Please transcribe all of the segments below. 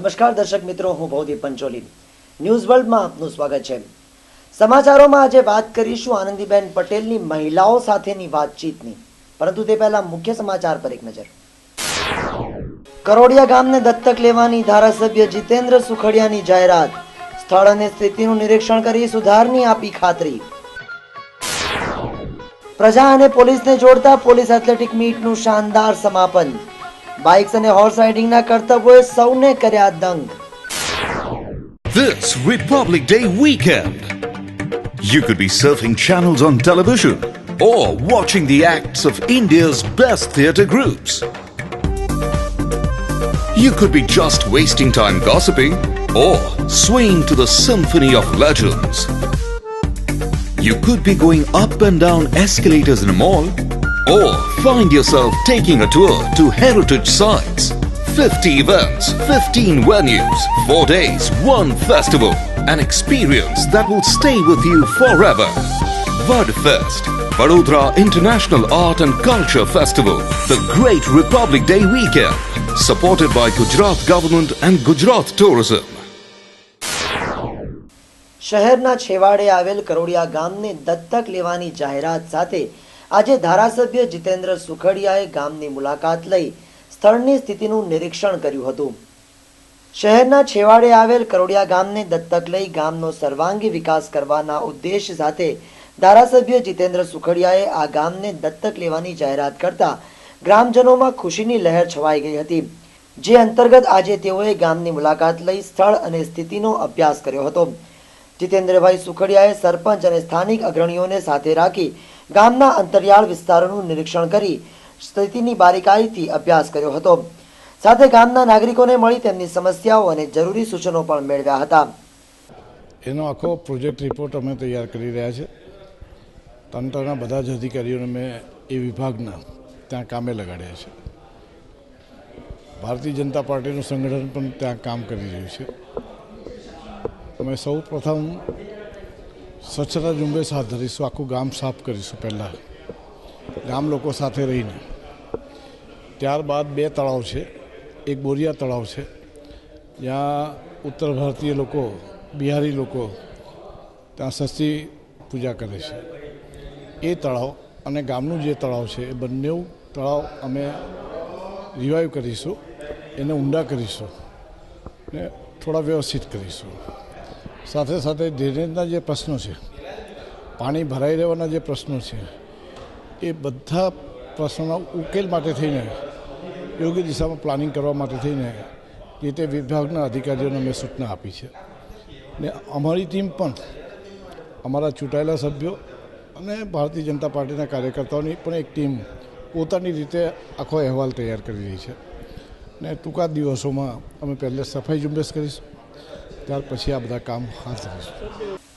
નમસ્કાર દર્શક મિત્રો, હું ભવદીપ પંચોલી ન્યૂઝ વર્લ્ડમાં આપનું સ્વાગત છે। સમાચારોમાં આજે વાત કરીશું આનંદીબેન પટેલની મહિલાઓ સાથેની વાતચીતની, પરંતુ તે પહેલા મુખ્ય સમાચાર પર એક નજર। કરોડિયા ગામને દત્તક લેવાની ધારાસભ્ય જીતેન્દ્ર સુખડિયાની જાહેરાત, સ્થળ અને સ્થિતિનું નિરીક્ષણ કરી સુધારની આપી ખાતરી। પ્રજા અને પોલીસને જોડતા પોલીસ એથ્લેટિક મીટનું શાનદાર સમાપન, બાઇક્સ અને હોર્સ રાઇડિંગના કર્તવ્યોએ સૌને કર્યા દંગ। This Republic Day weekend, you could be surfing channels on television or watching the acts of India's best theatre groups. You could be just wasting time gossiping or swaying to the symphony of legends. You could be going up and down escalators in a mall or find yourself taking a tour to heritage sites. 50 events, 15 venues, 4 days, 1 festival, an experience that will stay with you forever. Wordfest, Vadodara International Art and Culture Festival, the Great Republic Day weekend, supported by Gujarat Government and Gujarat Tourism. શહેરના છેવાડે આવેલ કરોડિયા ગામને દત્તક લેવાની જાહેરાત સાથે આજે ધારાસભ્ય જીતેન્દ્ર સુખડિયાએ ગામની મુલાકાત લઈ સ્થળની સ્થિતિનું નિરીક્ષણ કર્યું હતું। શહેરના છેવાડે આવેલ કરોડિયા ગામને દત્તક લઈ ગામનો સર્વાંગી વિકાસ કરવાના ઉદ્દેશ સાથે ધારાસભ્ય જીતેન્દ્ર સુખડિયાએ આ ગામને દત્તક લેવાની જાહેરાત કરતા ગ્રામજનોમાં ખુશીની લહેર છવાઈ ગઈ હતી, જે અંતર્ગત આજે તેઓએ ગામની મુલાકાત લઈ સ્થળ અને સ્થિતિનો અભ્યાસ કર્યો હતો। જીતેન્દ્રભાઈ સુખડિયાએ સરપંચ અને સ્થાનિક અગ્રણીઓને સાથે રાખી ગામના અંતરિયાળ વિસ્તારોનું નિરીક્ષણ કરી સ્થિતિની બારીકાઈથી અભ્યાસ કર્યો હતો। સાથે ગામના નાગરિકોને મળી તેમની સમસ્યાઓ અને જરૂરી સૂચનો પણ મેળવ્યા હતા। એનો આખો પ્રોજેક્ટ રિપોર્ટ અમે તૈયાર કરી રહ્યા છે। તંત્રના બધા જ અધિકારીઓને મેં એ વિભાગના ત્યાં કામે લગાડ્યા છે। ભારતીય જનતા પાર્ટીનું સંગઠન પણ ત્યાં કામ કરી રહ્યું છે। અમે સૌ પ્રથમ સ્વચ્છતા ઝુંબેશ હાથ ધરીશું, આખું ગામ સાફ કરીશું પહેલાં ગામ લોકો સાથે રહીને। ત્યારબાદ 2 તળાવ છે, એક બોરિયા તળાવ છે જ્યાં ઉત્તર ભારતીય લોકો, બિહારી લોકો ત્યાં ષષ્ઠી પૂજા કરે છે। એ તળાવ અને ગામનું જે તળાવ છે એ બંને તળાવ અમે રિવાઈવ કરીશું, એને ઊંડા કરીશું ને થોડા વ્યવસ્થિત કરીશું। સાથે સાથે ડ્રેનેજના જે પ્રશ્નો છે, પાણી ભરાઈ રહેવાના જે પ્રશ્નો છે, એ બધા પ્રશ્નોના ઉકેલ માટે થઈને યોગ્ય દિશામાં પ્લાનિંગ કરવા માટે થઈને જે તે વિભાગના અધિકારીઓને મેં સૂચના આપી છે ને અમારી ટીમ પણ, અમારા ચૂંટાયેલા સભ્યો અને ભારતીય જનતા પાર્ટીના કાર્યકર્તાઓની પણ એક ટીમ પોતાની રીતે આખો અહેવાલ તૈયાર કરી રહી છે ને ટૂંકા દિવસોમાં અમે પહેલે સફાઈ ઝુંબેશ કરીશું, ત્યાર પછી આ બધા કામ હાથ ધરીશું।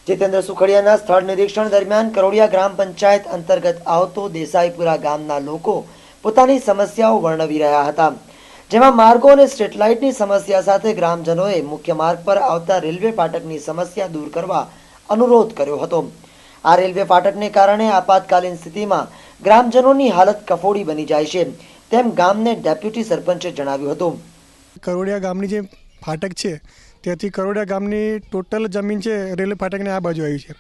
જીતેન્દ્ર સુખડિયાના સ્થળ નિરીક્ષણ દરમિયાન કરોડિયા ગ્રામ પંચાયત અંતર્ગત આવતો દેસાઈપુરા ગામના લોકો પોતાની સમસ્યાઓ વર્ણવી રહ્યા હતા, જેમાં માર્ગો અને સ્ટ્રીટ લાઇટની સમસ્યા સાથે ગ્રામજનોએ મુખ્ય માર્ગ પર આવતા રેલવે ફાટકની સમસ્યા દૂર કરવા અનુરોધ કર્યો હતો। આ રેલવે ફાટકને કારણે આપાતકાલીન સ્થિતિમાં ગ્રામજનોની હાલત કફોડી બની જાય છે, તેમ ગામને ડેપ્યુટી સરપંચે જણાવ્યું હતું। કરોડિયા ગામની જે ફાટક છે ત્યાંથી કરોડિયા ગામની ટોટલ જમીન છે રેલવે ફાટકને આ બાજુ આવી છે।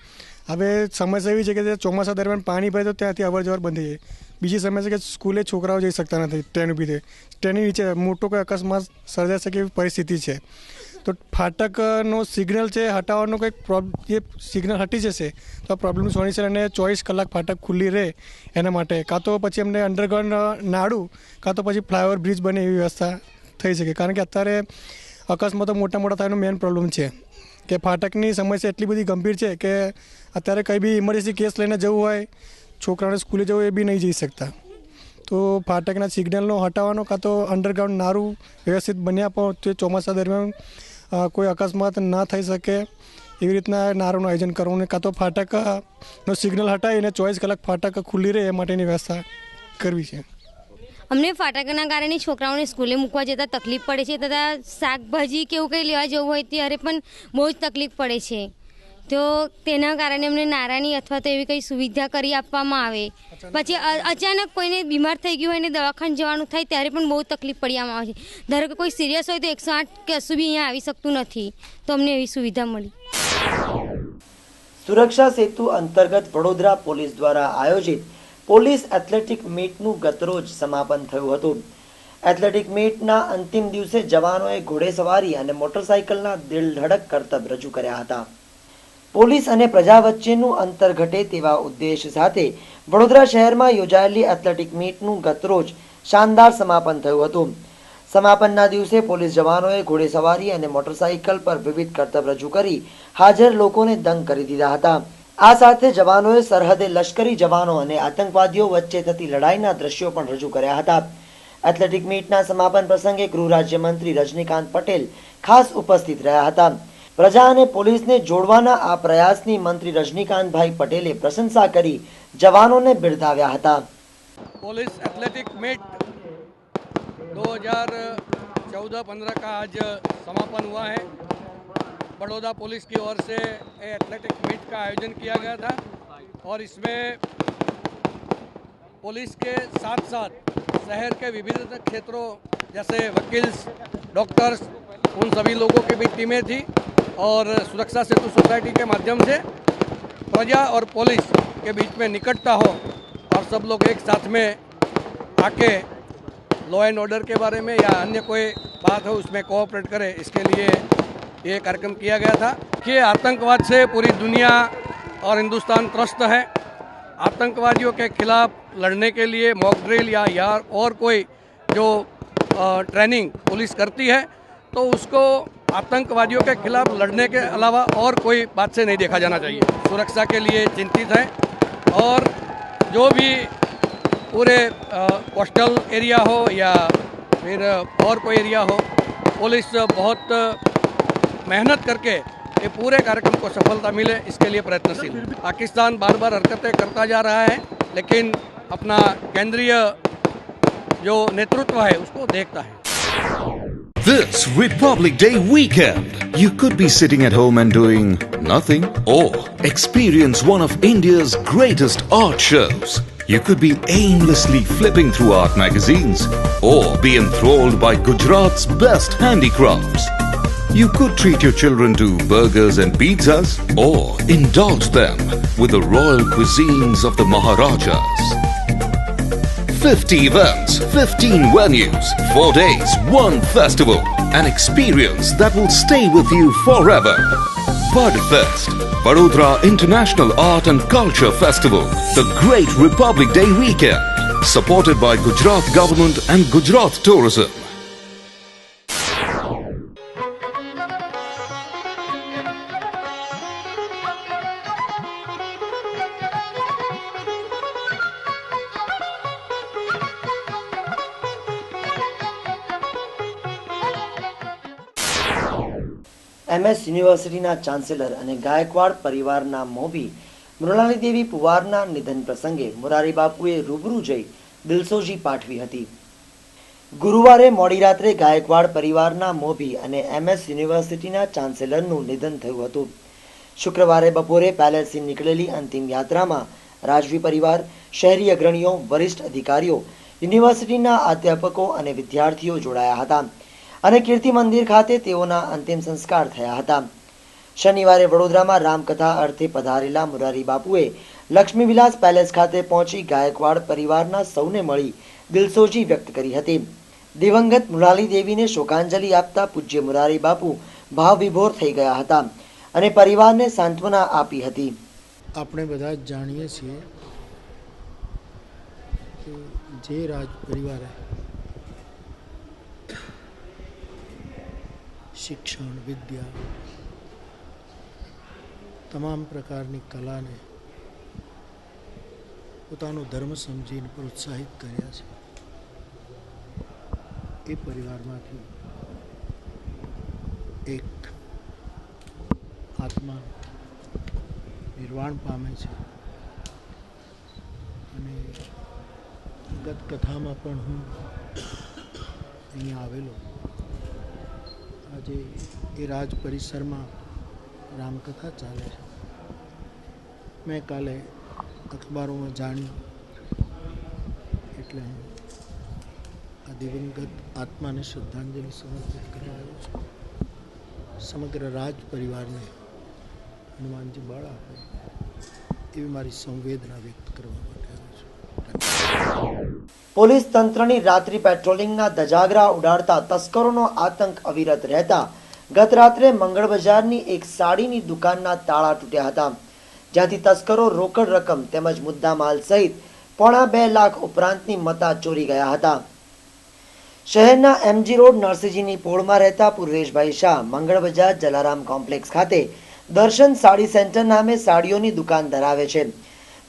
હવે સમસ્યા એવી છે કે ચોમાસા દરમિયાન પાણી ભરે તો ત્યાંથી અવર જવર બંધ થઈ જાય। બીજી સમસ્યા કે સ્કૂલે છોકરાઓ જઈ શકતા નથી ટ્રેન ઊભી થઈ, ટ્રેનની નીચે મોટો કોઈ અકસ્માત સર્જાઈ શકે એવી પરિસ્થિતિ છે। તો ફાટકનો સિગ્નલ છે હટાવવાનો કંઈક જે સિગ્નલ હટી જશે તો આ પ્રોબ્લેમનું સોલ્યુશન અને 24 કલાક ફાટક ખુલ્લી રહે એના માટે કાં તો પછી અમને અંડરગ્રાઉન્ડ નાડું કાં તો પછી ફ્લાયઓવર બ્રિજ બને એવી વ્યવસ્થા થઈ શકે, કારણ કે અત્યારે અકસ્માતો મોટા થવાનો મેઇન પ્રોબ્લેમ છે કે ફાટકની સમસ્યા એટલી બધી ગંભીર છે કે અત્યારે કંઈ બી ઇમરજન્સી કેસ લઈને જવું હોય, છોકરાઓને સ્કૂલે જવું એ બી નહીં જઈ શકતા। તો ફાટકના સિગ્નલનો હટાવવાનો કાં તો અંડરગ્રાઉન્ડ નારું વ્યવસ્થિત બન્યા આપો તો ચોમાસા દરમિયાન કોઈ અકસ્માત ના થઈ શકે એવી રીતના નારુંનું આયોજન કરવું, કાં તો ફાટકનો સિગ્નલ હટાવીને 24 કલાક ફાટક ખુલ્લી રહે એ માટેની વ્યવસ્થા કરવી છે। અમને ફાટકના કારણે છોકરાઓને સ્કૂલે મૂકવા જતાં તકલીફ પડે છે, તથા શાકભાજી કે એવું કંઈ લેવા જવું હોય ત્યારે પણ બહુ જ તકલીફ પડે છે। તો તેના કારણે અમને નારાની અથવા તો એવી કંઈ સુવિધા કરી આપવામાં આવે. પછી અચાનક કોઈને બીમાર થઈ ગયું હોય ને દવાખાને જવાનું થાય ત્યારે પણ બહુ તકલીફ પડવામાં આવે છે. ધારો કે કોઈ સિરિયસ હોય તો 108 કે કશું બી અહીંયા આવી શકતું નથી, તો અમને એવી સુવિધા મળી. સુરક્ષા સેતુ અંતર્ગત વડોદરા પોલીસ દ્વારા આયોજિત પોલીસ એથ્લેટિક મીટનું ગતરોજ સમાપન થયું હતું. એથ્લેટિક મીટના અંતિમ દિવસે જવાનોએ ઘોડેસવારી અને મોટરસાયકલના દિલધડક કરતબ રજૂ કર્યા હતા. પોલીસ અને પ્રજા વચ્ચેનું અંતર ઘટે તેવા ઉદ્દેશ સાથે વડોદરા શહેરમાં યોજાયેલી એથ્લેટિક મીટનું ગતરોજ શાનદાર સમાપન થયું હતું. સમાપનના દિવસે પોલીસ જવાનોએ ઘોડેસવારી અને મોટરસાયકલ પર વિવિધ કરતબ રજૂ કરી હાજર લોકોને દંગ કરી દીધા હતા. આ સાથે જવાનોએ સરહદે લશ્કરી જવાનો અને આતંકવાદીઓ વચ્ચે થતી લડાઈના દ્રશ્યો પણ રજૂ કર્યા હતા. એથ્લેટિક મીટના સમાપન પ્રસંગે ગૃહ રાજ્યમંત્રી રજનીકાંત પટેલ ખાસ ઉપસ્થિત રહ્યા હતા. પ્રજા અને પોલીસને જોડવાના આ પ્રયાસની મંત્રી રજનીકાંતભાઈ પટેલે પ્રશંસા કરી જવાનોને બિરદાવ્યા હતા. पुलिस एथलेटिक मीट 2014-15 का आज समापन हुआ है. बड़ौदा पुलिस की ओर से एथलेटिक मीट का आयोजन किया गया था और इसमें पुलिस के साथ साथ शहर के विभिन्न क्षेत्रों जैसे वकील, डॉक्टर्स, उन सभी लोगों की भी टीमें थी और सुरक्षा सेतु सोसाइटी के माध्यम से प्रजा और पुलिस के बीच में निकटता हो और सब लोग एक साथ में आके लॉ एंड ऑर्डर के बारे में या अन्य कोई बात हो उसमें कोऑपरेट करे, इसके लिए ये कार्यक्रम किया गया था कि आतंकवाद से पूरी दुनिया और हिंदुस्तान त्रस्त है. आतंकवादियों के खिलाफ लड़ने के लिए मॉक ड्रिल या और कोई जो ट्रेनिंग पुलिस करती है तो उसको आतंकवादियों के खिलाफ लड़ने के अलावा और कोई बात से नहीं देखा जाना चाहिए. सुरक्षा के लिए चिंतित है और जो भी पूरे कोस्टल एरिया हो या फिर और कोई एरिया हो, पुलिस बहुत मेहनत करके ये पूरे कार्यक्रम को सफलता मिले इसके लिए प्रयत्नशील. पाकिस्तान बार बार हरकतें करता जा रहा है लेकिन अपना केंद्रीय जो नेतृत्व है उसको देखता है. This Republic Day weekend, you could be sitting at home and doing nothing, or experience one of India's greatest art shows. You could be aimlessly flipping through art magazines, or be enthralled by Gujarat's best handicrafts. You could treat your children to burgers and pizzas, or indulge them with the royal cuisines of the Maharajas. 50 events, 15 venues, 4 days, 1 festival, an experience that will stay with you forever. Budfest, Vadodara International Art and Culture Festival, the Great Republic Day weekend, supported by Gujarat Government and Gujarat Tourism. MS યુનિવર્સિટીના chancellor અને ગાયકવાડ પરિવારના મોભી મૃણાલી દેવી પુવારના નિધન પ્રસંગે મોરારી બાપુએ રૂબરૂ જઈ દિલસોજી પાઠવી હતી. ગુરુવારે મોડી રાત્રે ગાયકવાડ પરિવારના મોભી અને MS યુનિવર્સિટીના ચાન્સેલરનું નિધન થયું હતું. શુક્રવારે બપોરે પેલેસથી નીકળેલી અંતિમ યાત્રામાં રાજવી પરિવાર, શહેરી અગ્રણીઓ, વરિષ્ઠ અધિકારીઓ, યુનિવર્સિટીના અધ્યાપકો અને વિદ્યાર્થીઓ જોડાયા હતા અને કીર્તિ મંદિર ખાતે તેઓના અંતિમ સંસ્કાર થયા હતા. શનિવારે વડોદરામાં રામકથા અર્થે પધારેલા મોરારી બાપુએ લક્ષ્મી વિલાસ પેલેસ ખાતે પહોંચી ગાયકવાડ પરિવારના સૌને મળી દિલસોજી વ્યક્ત કરી હતી. દિવંગત મૃણાલી દેવીને શોકાંજલિ આપતા પૂજ્ય મોરારી બાપુ ભાવવિભોર થઈ ગયા હતા અને પરિવારને સાંત્વના આપી હતી. આપણે બધા જ જાણીએ છીએ કે જે રાજ પરિવારે શિક્ષણ, વિદ્યા, તમામ પ્રકારની કલાને પોતાનો ધર્મ સમજીને પ્રોત્સાહિત કર્યા છે, એ પરિવારમાંથી એક આત્મા નિર્વાણ પામે છે. અને ગત કથામાં પણ હું અહીંયા આવેલો. આજે એ રાજ પરિસરમાં રામકથા ચાલે છે. મેં કાલે અખબારોમાં જાણ્યું એટલે હું આ દિવંગત આત્માને શ્રદ્ધાંજલિ સમર્પિત કરવા આવ્યો છું. સમગ્ર રાજ પરિવારને હનુમાનજી બળ આપે એવી મારી સંવેદના વ્યક્ત કરવા માટે આવ્યો છું. પોલીસ તંત્રની રાત્રિ પેટ્રોલિંગના ધજાગરા ઉડાડતા તસ્કરોનો આતંક અવિરત રહેતા ગત રાત્રે મંગળ બજારની એક સાડીની દુકાનના તાળા તૂટ્યા હતા, જ્યાંથી તસ્કરો રોકડ રકમ તેમજ મુદ્દામાલ સહિત 2.5 લાખ ઉપરાંતની મત્તા ચોરી ગયા હતા. શહેરના એમજી રોડ નરસિંહજીની પોળમાં રહેતા પૂર્વેશભાઈ શાહ મંગળ બજાર જલારામ કોમ્પ્લેક્સ ખાતે દર્શન સાડી સેન્ટર નામે સાડીઓની દુકાન ધરાવે છે.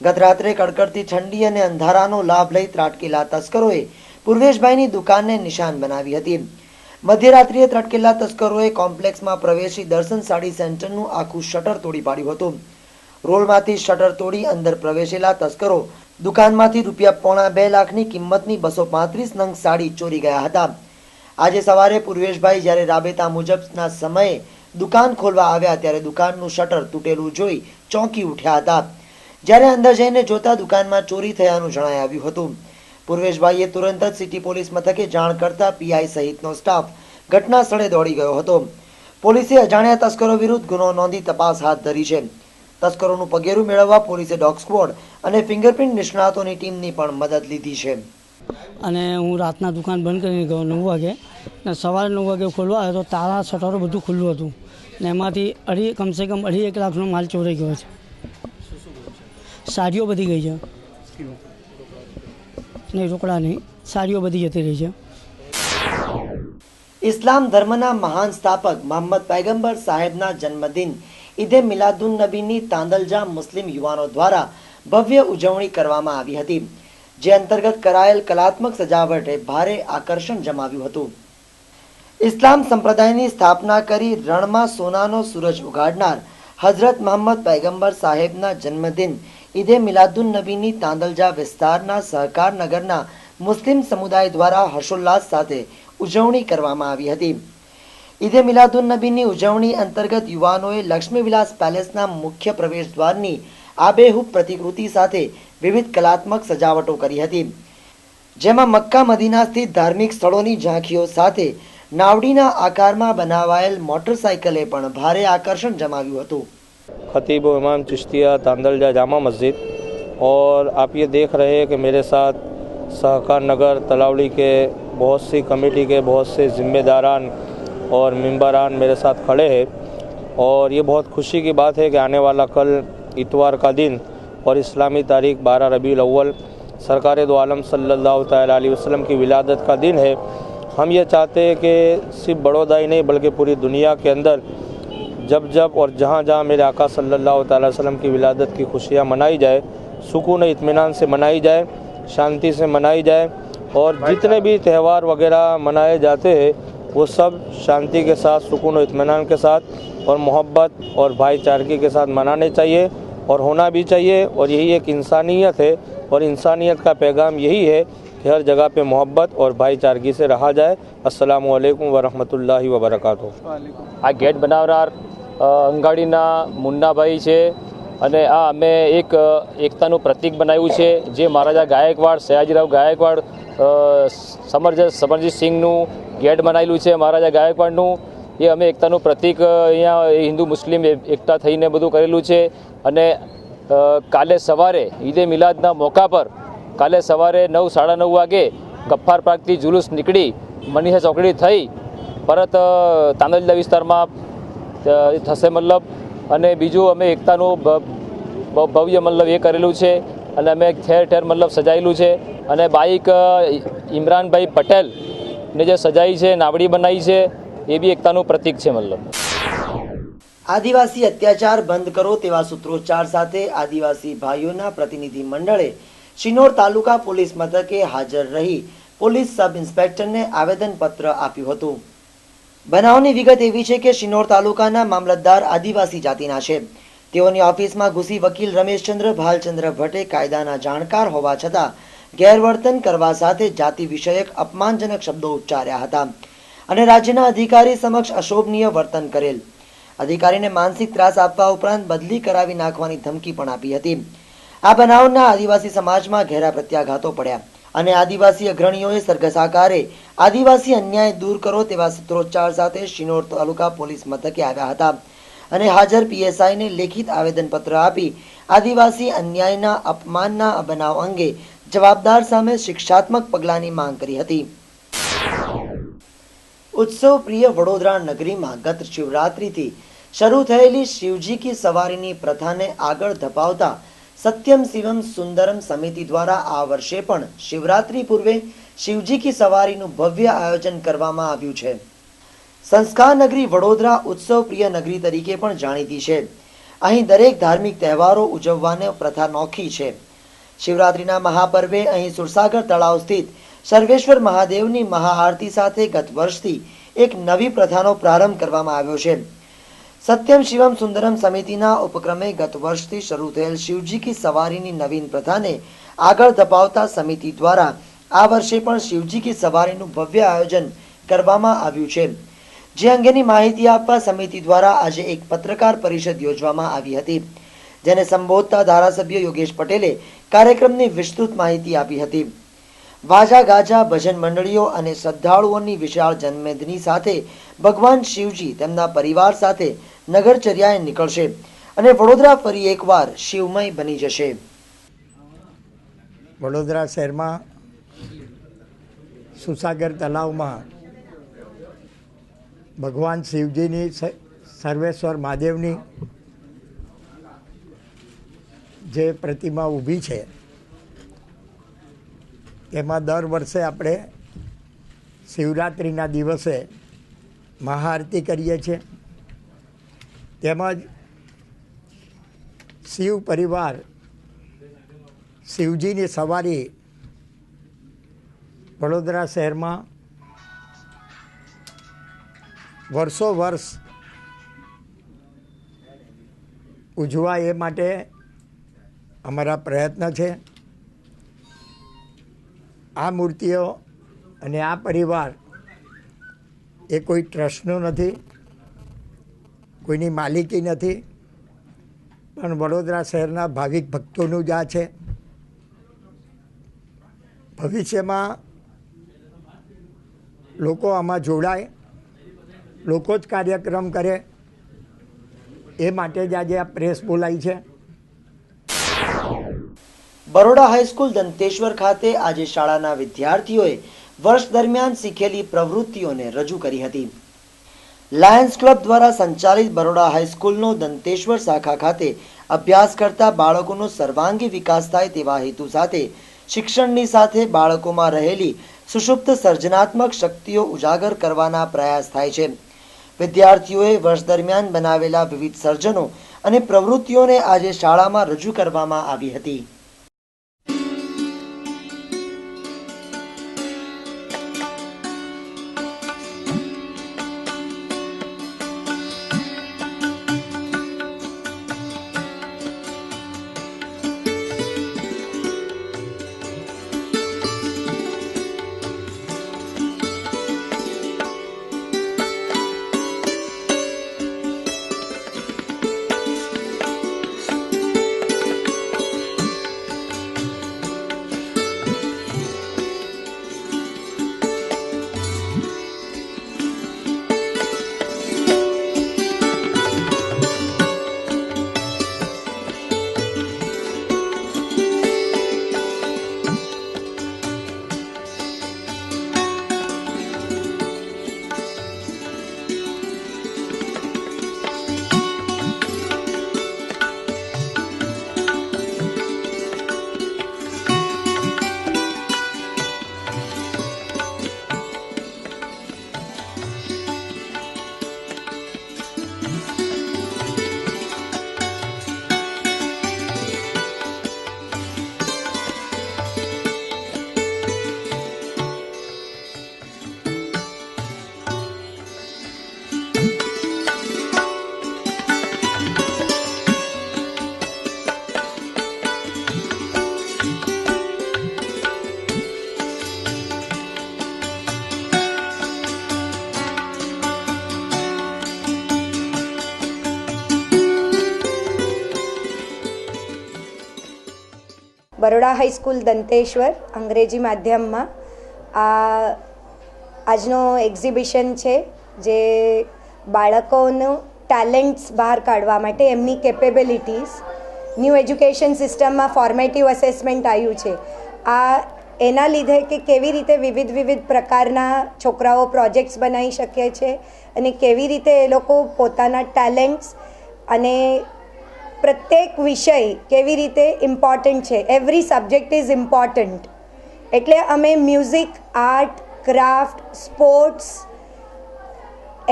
ગત રાત્રે કડકડતી ઠંડી અને અંધારાનો લાભ લઈ ત્રાટકેલા તસ્કરોએ પૂર્વેશભાઈની દુકાનને નિશાન બનાવી હતી. મધ્યરાત્રિએ ત્રાટકેલા તસ્કરોએ કોમ્પ્લેક્સમાં પ્રવેશી દર્શન સાડી સેન્ટરનું આખું શટર તોડી પાડ્યું હતું. રોલમાંથી શટર તોડી અંદર પ્રવેશેલા તસ્કરો દુકાનમાંથી ₹2.5 લાખની કિંમતની 235 નંગ સાડી ચોરી ગયા હતા. આજે સવારે પૂર્વેશભાઈ જ્યારે રાબેતા મુજબના સમયે દુકાન ખોલવા આવ્યા ત્યારે દુકાનનું શટર તૂટેલું જોઈ ચોંકી ઉઠ્યા હતા. જ્યારે અંદર જઈને જોતા દુકાનમાં ચોરી થયાનું જણાઈ આવ્યું હતું. પૂર્વેશભાઈએ તુરંત જ સિટી પોલીસ મથકે જાણ કરતા પીઆઈ સહિતનો સ્ટાફ ઘટના સ્થળે દોડી ગયો હતો. પોલીસે અજાણ્યા તસ્કરો વિરુદ્ધ ગુનો નોંધી તપાસ હાથ ધરી છે. તસ્કરોનું પગેરું મેળવવા પોલીસે ડોગ સ્ક્વોડ અને ફિંગરપ્રિન્ટ નિષ્ણાતોની ટીમની પણ મદદ લીધી છે. અને હું રાતના દુકાન બંધ કરીને ગયો 9 વાગે ને સવારે 9 વાગે ખોલવા આવ્યો તો તાળા શટરો બધું ખુલ્લું હતું ને એમાંથી કમસે કમ 2.5 લાખનો માલ ચોરાઈ ગયો છે. સાડીઓ બધી ગઈ છે, નહીં રોકડા નહીં, સાડીઓ બધી જતી રહી છે. ઇસ્લામ ધર્મના મહાન સ્થાપક મોહમ્મદ પૈગંબર સાહેબના જન્મદિન ઈદે મિલાદુન નબીની તાંદલજા મુસ્લિમ યુવાનો દ્વારા ભવ્ય ઉજવણી કરવામાં આવી હતી, જે અંતર્ગત કરાયેલ કલાત્મક સજાવટે ભારે આકર્ષણ જમાવ્યું હતું. ઇસ્લામ સંપ્રદાયની સ્થાપના કરી રણમાં સોનાનો સૂરજ ઉગાડનાર હઝરત મોહમ્મદ પૈગંબર સાહેબના જન્મદિન ઈદે મિલાદુન નબીની તાંદલજા વિસ્તારના સહકાર નગરના મુસ્લિમ સમુદાય દ્વારા હર્ષોલ્લાસ સાથે ઉજવણી કરવામાં આવી હતી. ઈદે મિલાદુન નબીની ઉજવણી અંતર્ગત યુવાનોએ લક્ષ્મી વિલાસ પેલેસના મુખ્ય પ્રવેશ દ્વારની આબેહૂબ પ્રતિકૃતિ સાથે વિવિધ કલાત્મક સજાવટો કરી હતી, જેમાં મક્કા મદીના સ્થિત ધાર્મિક સ્થળોની ઝાંખીઓ સાથે नावडीना आकार में बनावायल मोटरसाइकिले पण भारे आकर्षण जमाव्યું હતું। खतीब इमाम चिश्तिया तांदलजा जामा मस्जिद, और आप ये देख रहे हैं कि मेरे साथ सहकार नगर तलावड़ी के बहुत सी कमेटी के बहुत से ज़िम्मेदारान और मेंबरान मेरे साथ खड़े हैं, और ये बहुत खुशी की बात है कि आने वाला कल इतवार का दिन और इस्लामी तारीख 12 रबीउल अव्वल सरकार दो आलम सल्लल्लाहु तआला अलैहि वसल्लम की विलादत का दिन है। हम ये चाहते हैं कि सिर्फ बड़ौदा ही नहीं बल्कि पूरी दुनिया के अंदर जब जब और जहाँ जहाँ मेरे आका सल्लल्लाहु तआला अलैहि वसल्लम की विलादत की खुशियाँ मनाई जाए, सुकून इत्मीनान से मनाई जाए, शांति से मनाई जाए, और जितने भी त्यौहार वगैरह मनाए जाते हैं वो सब शांति के साथ, सुकून और इत्मीनान के साथ और मोहब्बत और भाईचारगी के साथ मनाने चाहिए और होना भी चाहिए। और यही एक इंसानियत है, और इंसानियत का पैगाम यही है कि हर जगह पे मोहब्बत और भाईचारगी से रहा जाए। अस्सलामु अलैकुम वरहमतुल्लाहि वबरकातुहू। આ ગેટ બનાવનાર અંગાડીના મુન્નાભાઈ છે, અને આ અમે એક એકતાનું પ્રતીક બનાવ્યું છે, જે મહારાજા ગાયકવાડ સયાજીરાવ ગાયકવાડ સમરજીત સિંહનું ગેટ બનાવેલું છે મહારાજા ગાયકવાડનું। એ અમે એકતાનું પ્રતીક અહીંયા હિન્દુ મુસ્લિમ એકતા થઈને બધું કરેલું છે। અને કાલે સવારે ઈદે મિલાદના મોકા પર કાલે સવારે 9 સાડા 9 વાગે ગફ્ફાર પાર્કથી જુલુસ નીકળી મનીષા ચોકડી થઈ પરત તાંદલજા વિસ્તારમાં થશે મતલબ। અને બીજું અમે એકતાનું ભવ્ય મતલબ એ કરેલું છે, અને અમે ઠેર ઠેર મતલબ સજાયેલું છે। અને બાઇક ઇમરાનભાઈ પટેલને જે સજાઈ છે, નાવડી બનાવી છે, એ બી એકતાનું પ્રતીક છે મતલબ। આદિવાસી અત્યાચાર બંધ કરો તેવા સૂત્રોચ્ચાર સાથે આદિવાસી ભાઈઓના પ્રતિનિધિ મંડળે શિનોર તાલુકા પોલીસ મથકે હાજર રહી પોલીસ સબ ઇન્સ્પેક્ટરને આવેદનપત્ર આપ્યું હતું। બનાવની વિગત એવી છે કે શિનોર તાલુકાના મામલતદાર આદિવાસી જાતિના છે। તેઓની ઓફિસમાં ઘૂસી વકીલ રમેશચંદ્ર ભાલચંદ્ર ભટ્ટે કાયદાના જાણકાર હોવા છતાં ગેરવર્તન કરવા સાથે જાતિ વિષયક અપમાનજનક શબ્દો ઉચ્ચાર્યા હતા અને રાજ્યના અધિકારી સમક્ષ અશોભનીય વર્તન કરેલ। અધિકારીને માનસિક ત્રાસ આપવા ઉપરાંત બદલી કરાવી નાખવાની ધમકી પણ આપી હતી. આ બનાવના આદિવાસી સમાજમાં ઘેરા પ્રત્યાઘાતો પડ્યા અને આદિવાસી અગ્રણીઓએ સરઘસાકારે આદિવાસી અન્યાય દૂર કરો તેવા સૂત્રોચ્ચાર સાથે શિનોર તાલુકા પોલીસ મથકે આવ્યા હતા અને હાજર પીએસઆઈને લેખિત આવેદનપત્ર આપી આદિવાસી અન્યાયના અપમાનના બનાવ અંગે જવાબદાર સામે શિક્ષાત્મક પગલાંની માંગ કરી હતી. ઉત્સવ પ્રિય વડોદરા નગરીમાં ગત શિવરાત્રિથી શરૂ થયેલી શિવજી કી સવારીની પ્રથાને આગળ ધપાવતા સત્યમ શિવમ સુંદરમ સમિતિ દ્વારા આ વર્ષે પણ શિવરાત્રી પૂર્વે શિવજી કી સવારીનું ભવ્ય આયોજન કરવામાં આવ્યું છે. સંસ્કાર નગરી વડોદરા ઉત્સવ પ્રિય નગરી તરીકે પણ જાણીતી છે. અહીં દરેક ધાર્મિક તહેવારો ઉજવવાની પ્રથા નોખી છે. શિવરાત્રીના મહાપર્વે અહીં સુરસાગર તળાવ સ્થિત સર્વેશ્વર મહાદેવની મહાઆરતી સાથે ગત વર્ષથી એક નવી પ્રથાનો પ્રારંભ કરવામાં આવ્યો છે. સત્યમ શિવમ સુંદરમ સમિતિના ઉપક્રમે ગત વર્ષથી શરૂ થયેલ શિવજી કી સવારીની નવીન પ્રથાને આગળ ધપાવતા સમિતિ દ્વારા આ વર્ષે પણ શિવજી કી સવારીનું ભવ્ય આયોજન કરવામાં આવ્યું છે. જે અંગેની માહિતી આપવા સમિતિ દ્વારા આજે એક પત્રકાર પરિષદ યોજવામાં આવી હતી, જેને સંબોધતા ધારાસભ્ય યોગેશ પટેલે કાર્યક્રમની વિસ્તૃત માહિતી આપી હતી. વાજા ગાજા ભજન મંડળીઓ અને શ્રદ્ધાળુઓની વિશાળ જનમેદની સાથે ભગવાન શિવજી તેમના પરિવાર સાથે નગરચર્યાએ નીકળશે અને વડોદરા ફરી એકવાર શિવમય બની જશે. વડોદરા શહેરમાં સુસાગર તલાવમાં ભગવાન શિવજીની સર્વેશ્વર મહાદેવની જે પ્રતિમા ઊભી છે તેમાં દર વર્ષે આપણે શિવરાત્રિના દિવસે મહાઆરતી કરીએ છીએ. તેમજ શિવ પરિવાર શિવજીની સવારી વડોદરા શહેરમાં વર્ષો વર્ષ ઉજવાય એ માટે અમારા પ્રયત્ન છે. આ મૂર્તિઓ અને આ પરિવાર એ કોઈ ટ્રસ્ટનું નથી, કોઈની માલિકી નથી, પણ વડોદરા શહેરના ભાવિક ભક્તોનું જ આ છે. ભવિષ્યમાં લોકો આમાં જોડાય, લોકો જ કાર્યક્રમ કરે એ માટે જ આજે આ પ્રેસ બોલાઈ છે. બરોડા હાઈસ્કૂલ દંતેશ્વર ખાતે આજે શાળાના વિદ્યાર્થીઓએ વર્ષ દરમિયાન શીખેલી પ્રવૃત્તિઓને રજૂ કરી હતી. લાયન્સ ક્લબ દ્વારા સંચાલિત બરોડા હાઈસ્કૂલનો દંતેશ્વર શાખા ખાતે અભ્યાસ કરતા બાળકોનો સર્વાંગી વિકાસ થાય તેવા હેતુ સાથે શિક્ષણની સાથે બાળકોમાં રહેલી સુષુપ્ત સર્જનાત્મક શક્તિઓ ઉજાગર કરવાના પ્રયાસ થાય છે. વિદ્યાર્થીઓએ વર્ષ દરમિયાન બનાવેલા વિવિધ સર્જનો અને પ્રવૃત્તિઓને આજે શાળામાં રજૂ કરવામાં આવી હતી. બરોડા હાઈસ્કૂલ દંતેશ્વર અંગ્રેજી માધ્યમમાં આજનો એક્ઝિબિશન છે જે બાળકોનું ટેલેન્ટ્સ બહાર કાઢવા માટે એમની કેપેબિલિટીઝ ન્યૂ એજ્યુકેશન સિસ્ટમમાં ફોર્મેટિવ અસેસમેન્ટ આવ્યું છે. એના લીધે કે કેવી રીતે વિવિધ પ્રકારના છોકરાઓ પ્રોજેક્ટ્સ બનાવી શકે છે અને કેવી રીતે એ લોકો પોતાના ટેલેન્ટ્સ અને પ્રત્યેક વિષય કેવી રીતે ઇમ્પોર્ટન્ટ છે. Every subject is important. એટલે અમે મ્યુઝિક, આર્ટ, ક્રાફ્ટ, સ્પોર્ટ્સ,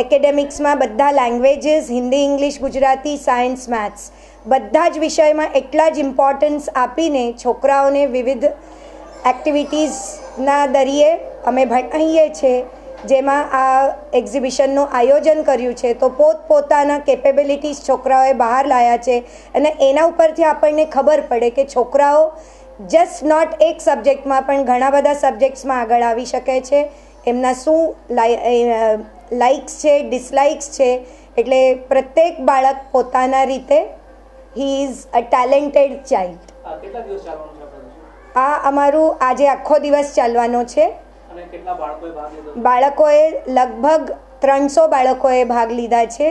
એકેડેમિક્સમાં બધા languages, Hindi, English, Gujarati, science, maths બધા જ વિષયમાં એટલા જ ઇમ્પોર્ટન્સ આપીને છોકરાઓને વિવિધ એક્ટિવિટીઝના દરિયે અમે ભણાવીએ છીએ. જેમાં આ એક્ઝિબિશનનું આયોજન કર્યું છે તો પોતપોતાના કેપેબિલિટીઝ છોકરાઓએ બહાર લાવ્યા છે અને એના ઉપરથી આપણને ખબર પડે કે છોકરાઓ જસ્ટ નોટ એક સબ્જેક્ટમાં પણ ઘણા બધા સબ્જેક્ટ્સમાં આગળ આવી શકે છે. એમના શું લાઇક્સ છે, ડિસલાઇક્સ છે. એટલે પ્રત્યેક બાળક પોતાના રીતે he is a talented child. આ અમારું આજે આખો દિવસ ચાલવાનો છે. બાળકોએ લગભગ 300 બાળકોએ ભાગ લીધા છે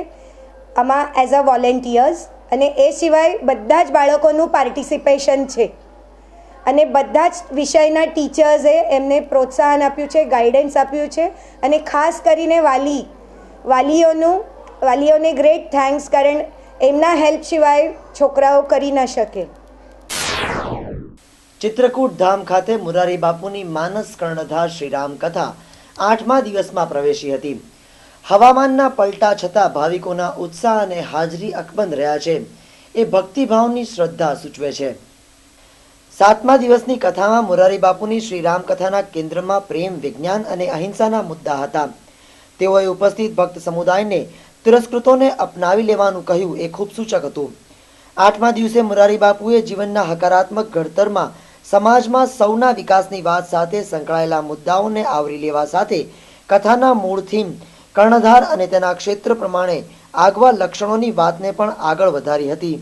આમાં એઝ અ વોલેન્ટિયર્સ. અને એ સિવાય બધા જ બાળકોનું પાર્ટિસિપેશન છે અને બધા જ વિષયના ટીચર્સે એમને પ્રોત્સાહન આપ્યું છે, ગાઈડન્સ આપ્યું છે અને ખાસ કરીને વાલીઓને ગ્રેટ થેન્ક્સ, કારણ એમના હેલ્પ સિવાય છોકરાઓ કરી ન શકે. ચિત્રકૂટ ધામ ખાતે મુરારી બાપુની માનસ કર્ણધાર શ્રીરામ કથા 8મા દિવસમાં પ્રવેશી હતી. હવામાનના પલટા છતાં ભાવિકોના ઉત્સાહ અને હાજરી અકબંધ રહ્યા છે એ ભક્તિભાવની શ્રદ્ધા સૂચવે છે. 7મા દિવસની કથામાં મુરારી બાપુની શ્રીરામ કથાના કેન્દ્રમાં પ્રેમ, વિજ્ઞાન અને અહિંસાના મુદ્દા હતા. તેઓએ ઉપસ્થિત ભક્ત સમુદાયને તિરસ્કૃતોને અપનાવી લેવાનું કહ્યું એ ખૂબ સૂચક હતું. 8મા દિવસે મુરારી બાપુએ જીવનના હકારાત્મક ઘડતરમાં સમાજમાં સૌના વિકાસની વાત સાથે સંકળાયેલા મુદ્દાઓને આવરી લેવા સાથે કથાના મૂળ થીમ કર્ણધાર અને તેના ક્ષેત્ર પ્રમાણે આગવા લક્ષણોની વાતને પણ આગળ વધારી હતી.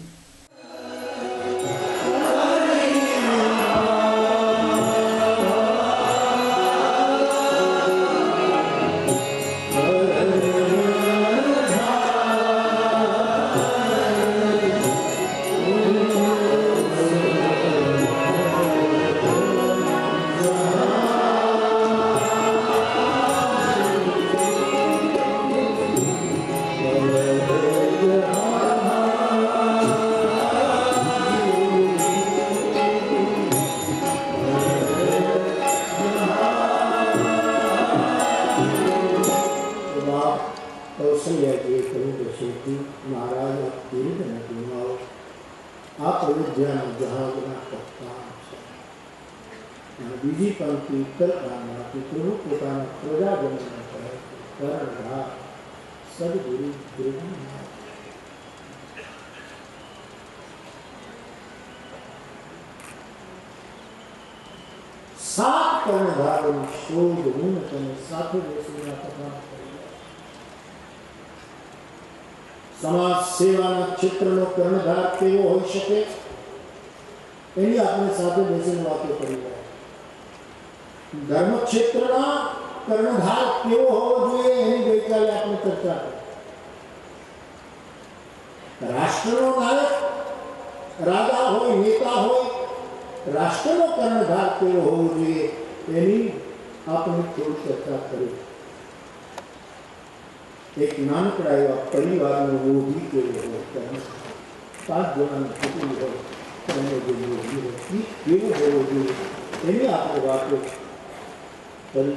બીજી પંક્તિ ઉત્તરકાંડમાં પ્રભુ પોતાના પ્રજાજનોને કહે કર્ણધાર સદગુરુ ગુરુનાથ. સાત કર્ણધારોની શોધ હું તમે સાથે બેસીને કથા કરી. સમાજ સેવાના ક્ષેત્રનો કર્ણધાર કેવો હોઈ શકે એની આપણે સાથે બેસીને વાતો કરી. ધર્મ ક્ષેત્રના કર્ણધાર કેવો હોવો જોઈએ એની ગઈકાલે આપણે ચર્ચા કરી. રાષ્ટ્રનો નાયક રાજા હોય, નેતા હોય, રાષ્ટ્રનો કર્ણધાર કેવો હોવો જોઈએ એની આપણે થોડી ચર્ચા કરી. એક નાનકડા એવા પરિવારનો મોભી કેવો હોય, 5 જણાનું કુટુંબ હોય, કેવો હોવો જોઈએ એની આપણે વાતો કરી.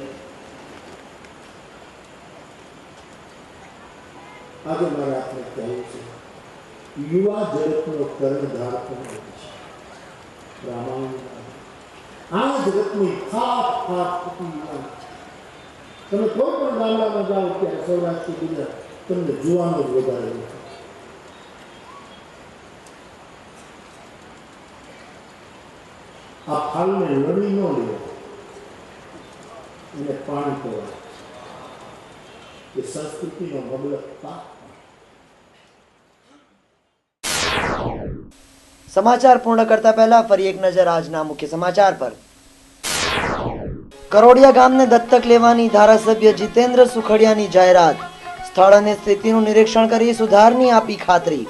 આજે મારે આપણે કહેવું છે યુવા જગતનો કર્ણધાર પણ છે રામાયણ. આ જગતની ખાસ યુવાન. તમે કોઈ પણ ગામડામાં જાઓ ત્યારે સૌરાષ્ટ્ર, ગુજરાત તમને જુવાનો જ વધારે. આ ફાલને લડી ન લેવા, એને પાણી પીવા, એ સંસ્કૃતિનો મબલક પાક. સમાચાર પૂર્ણ કરતા પહેલા ફરી એક નજર આજના મુખ્ય સમાચાર પર. કરોડિયા ગામને દત્તક લેવાની ધારાસભ્ય જીતેન્દ્ર સુખડિયાની જાહેરાત. સ્થળ અને સ્થિતિનું નિરીક્ષણ કરી સુધારની આપી ખાતરી.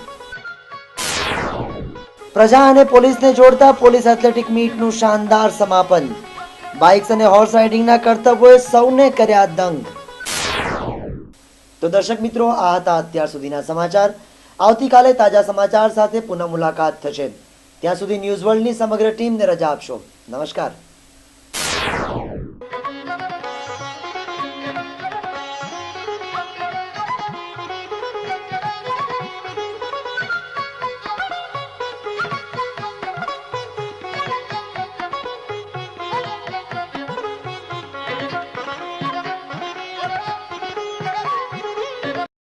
પ્રજા અને પોલીસને જોડતા પોલીસ એથ્લેટિક મીટનું શાનદાર સમાપન. બાઇક્સ અને હોર્સ રાઇડિંગના કર્તવ્યોએ સૌને કર્યા દંગ. તો દર્શક મિત્રો, આ હતા અત્યાર સુધીના સમાચાર. આવતીકાલે તાજા સમાચાર સાથે પુનઃ મુલાકાત થશે. ત્યાં સુધી ન્યૂઝ વર્લ્ડની સમગ્ર ટીમને રજા આપશો. નમસ્કાર.